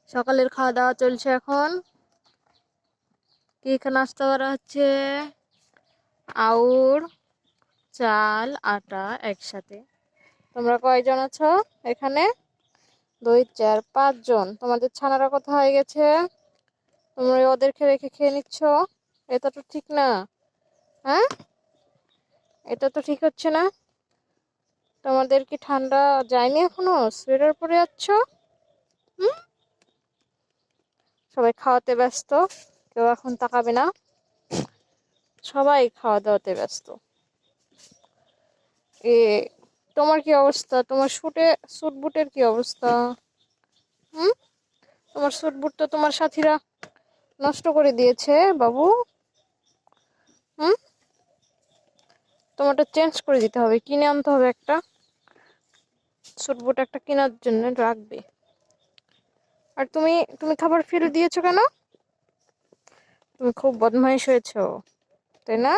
সকালের খাওয়া দাওয়া চলছে এখন। কি নাস্তা করা হচ্ছে? আউর, চাল, আটা একসাথে। তোমরা কয়জন আছো এখানে? 2 4 5 জন। তোমাদের ছানারা কোথায় গেছে? তোমরা ওদেরকে রেখে খেয়ে নিচ্ছ। এটা তো ঠিক না। হ্যাঁ, এটা তো ঠিক হচ্ছে না। তোমাদের কি ঠান্ডা যায়নি এখনো? সোয়েটার পরে যাচ্ছ? হুম, সবাই খাওয়াতে ব্যস্ত, কেউ এখন তাকাবে না। সবাই খাওয়া দাওয়াতে ব্যস্ত। এ তোমার কি অবস্থা? তোমার স্যুট বুটের কি অবস্থা? হুম, তোমার স্যুট বুট তো তোমার সাথীরা নষ্ট করে দিয়েছে বাবু। হুম, তোমারটা চেঞ্জ করে দিতে হবে, কিনে আনতে হবে একটা স্যুট বুট, একটা কেনার জন্য রাখবে। আর তুমি তুমি খাবার ফেলে দিয়েছো কেন? তুমি খুব বদমাইশ হয়েছো, তাই না?